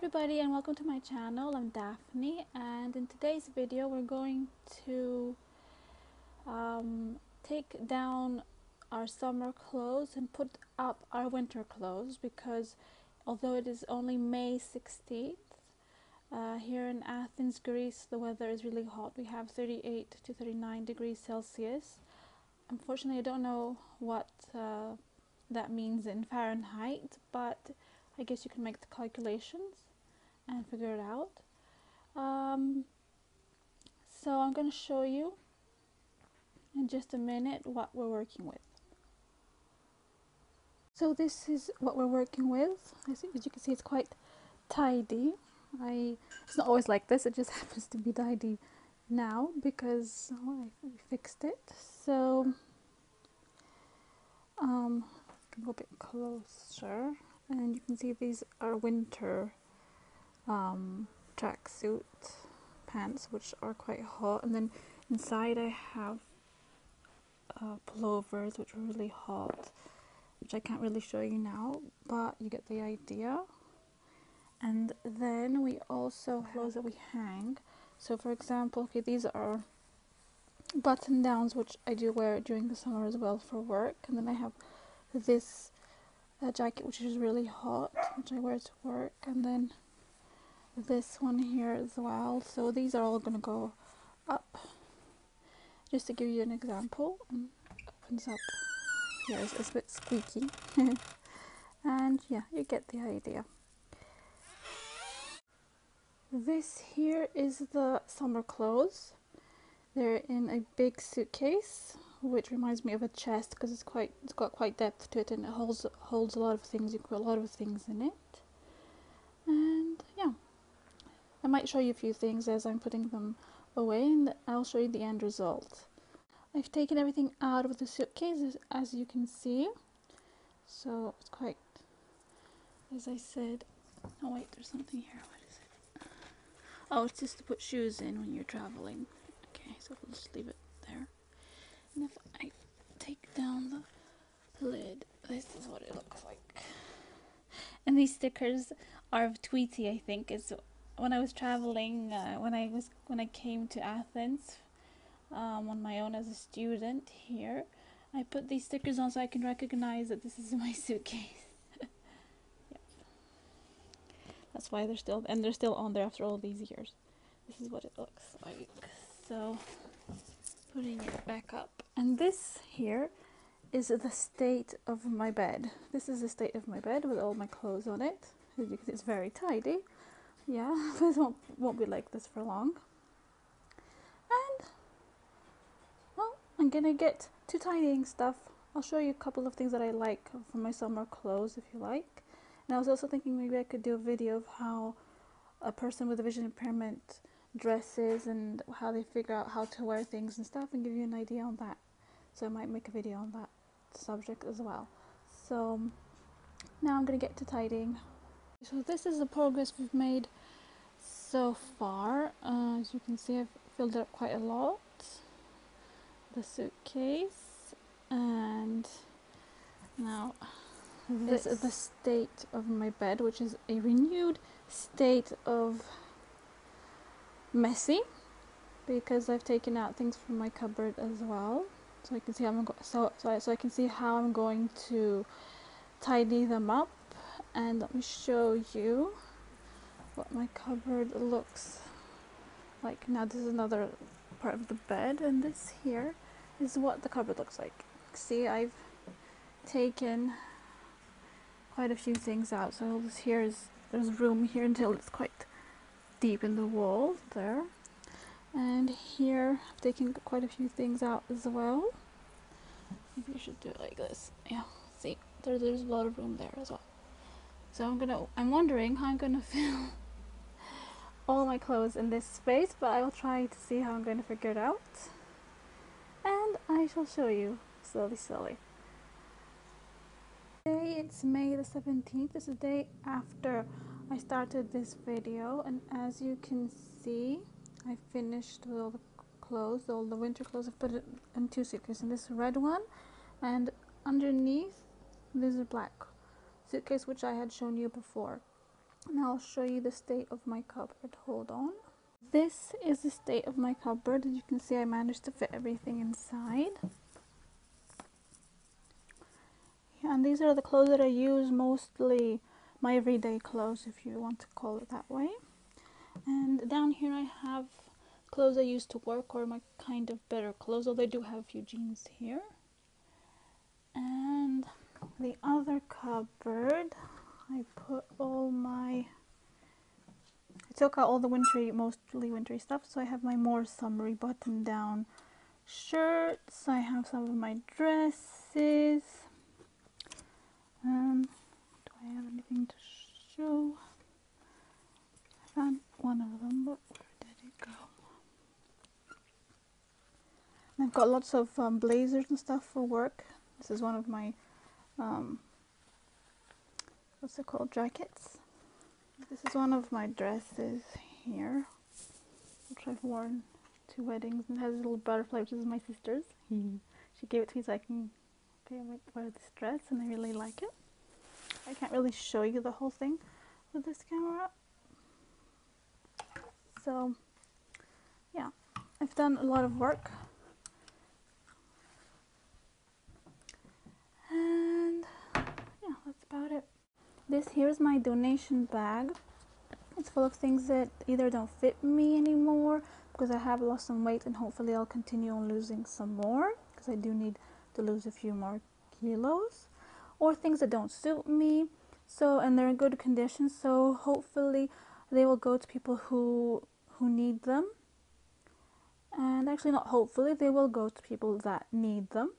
everybody, and welcome to my channel. I'm Daphne, and in today's video we're going to take down our summer clothes and put up our winter clothes, because although it is only May 16th, here in Athens, Greece, the weather is really hot. We have 38 to 39 degrees Celsius. Unfortunately, I don't know what that means in Fahrenheit, but I guess you can make the calculations and figure it out. So I'm going to show you in just a minute what we're working with. So this is what we're working with. As you can see, it's quite tidy. It's not always like this, it just happens to be tidy now because I fixed it. So can go a bit closer, and you can see these are winter tracksuit pants, which are quite hot, and then inside I have pullovers which are really hot, which I can't really show you now, but you get the idea. And then we also have clothes that we hang. So for example, okay, these are button downs, which I do wear during the summer as well for work, and then I have this jacket which is really hot, which I wear to work, and then this one here as well. So these are all going to go up. Just to give you an example, opens up here, it's a bit squeaky. And yeah, you get the idea. This here is the summer clothes. They're in a big suitcase, which reminds me of a chest because it's got quite depth to it, and it holds a lot of things. You can put a lot of things in it. And yeah, I might show you a few things as I'm putting them away, and I'll show you the end result. I've taken everything out of the suitcase, as you can see. So it's quite, as I said, oh wait, there's something here. What is it? Oh, it's just to put shoes in when you're traveling. Okay, so we'll just leave it there. And if I take down the lid, this is what it looks like. And these stickers are of Tweety, I think. It's when I was traveling, when I came to Athens on my own as a student here, I put these stickers on so I can recognize that this is my suitcase. Yep. That's why they're still on there after all these years. This is what it looks like. So putting it back up, and this here is the state of my bed. This is the state of my bed with all my clothes on it. As you can see, it's very tidy. Yeah, but it won't be like this for long. And well, I'm gonna get to tidying stuff. I'll show you a couple of things that I like for my summer clothes if you like. And I was also thinking maybe I could do a video of how a person with a vision impairment dresses and how they figure out how to wear things and stuff, and give you an idea on that. So I might make a video on that subject as well. So now I'm gonna get to tidying. So this is the progress we've made so far. As you can see, I've filled up quite a lot, the suitcase, and now this is the state of my bed, which is a renewed state of messy, because I've taken out things from my cupboard as well. So I can see so I can see how I'm going to tidy them up. And let me show you what my cupboard looks like. Now this is another part of the bed, and this here is what the cupboard looks like. See, I've taken quite a few things out. So there's room here until it's quite deep in the wall there. And here I've taken quite a few things out as well. Maybe you should do it like this. Yeah, see, there's a lot of room there as well. So I'm wondering how I'm gonna fill all my clothes in this space, but I will try to see how I'm going to figure it out. And I shall show you slowly. Today it's May the 17th. It's the day after I started this video, and as you can see, I finished with all the clothes, all the winter clothes. I've put it in two suitcases, in this red one, and underneath there's a black suitcase which I had shown you before. Now I'll show you the state of my cupboard. Hold on. This is the state of my cupboard. As you can see, I managed to fit everything inside. Yeah, and these are the clothes that I use, mostly my everyday clothes, if you want to call it that way. And down here I have clothes I use to work, or my kind of better clothes, although I do have a few jeans here. And the other cupboard, I put all my, I took out all the wintry, mostly wintry stuff, so I have my more summery button down shirts, I have some of my dresses. Do I have anything to show? I found one of them, but where did it go? And I've got lots of blazers and stuff for work. This is one of my, what's it called, jackets. This is one of my dresses here, which I've worn to weddings, and it has a little butterfly, which is my sister's. She gave it to me so I can wear this dress, and I really like it. I can't really show you the whole thing with this camera. So, yeah, I've done a lot of work. And yeah, that's about it. This here is my donation bag. It's full of things that either don't fit me anymore because I have lost some weight, and hopefully I'll continue on losing some more because I do need to lose a few more kilos, or things that don't suit me, so, and they're in good condition, so hopefully they will go to people who need them. And actually, not hopefully, they will go to people that need them,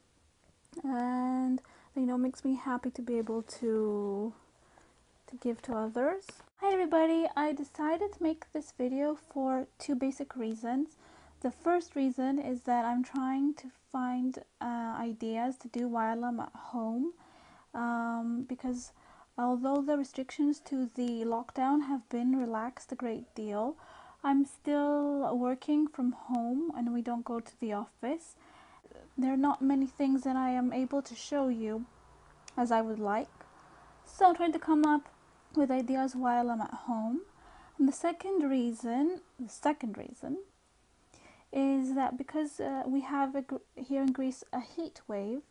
and you know, makes me happy to be able to give to others. Hi everybody, I decided to make this video for two basic reasons. The first reason is that I'm trying to find ideas to do while I'm at home, because although the restrictions to the lockdown have been relaxed a great deal, I'm still working from home and we don't go to the office. There are not many things that I am able to show you as I would like, so I'm trying to come up with ideas while I'm at home. And the second reason is that because we have here in Greece a heat wave,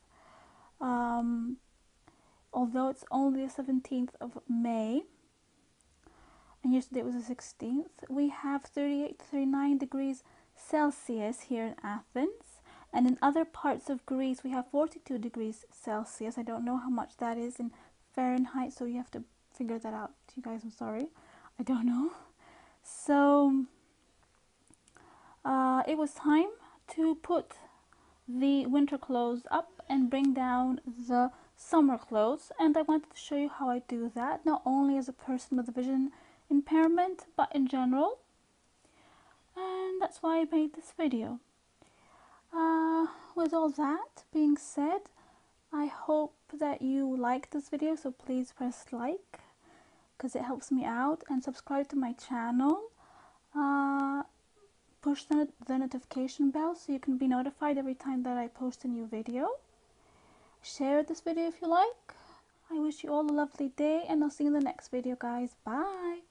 although it's only the 17th of May, and yesterday was the 16th, we have 38 to 39 degrees Celsius here in Athens, and in other parts of Greece we have 42 degrees Celsius. I don't know how much that is in Fahrenheit, so you have to figure that out. You guys, I'm sorry, I don't know. So it was time to put the winter clothes up and bring down the summer clothes, and I wanted to show you how I do that, not only as a person with a vision impairment but in general, and that's why I made this video. With all that being said, I hope that you like this video, so please press like because it helps me out, and subscribe to my channel. Push the notification bell so you can be notified every time that I post a new video. Share this video if you like. I wish you all a lovely day, and I'll see you in the next video, guys. Bye!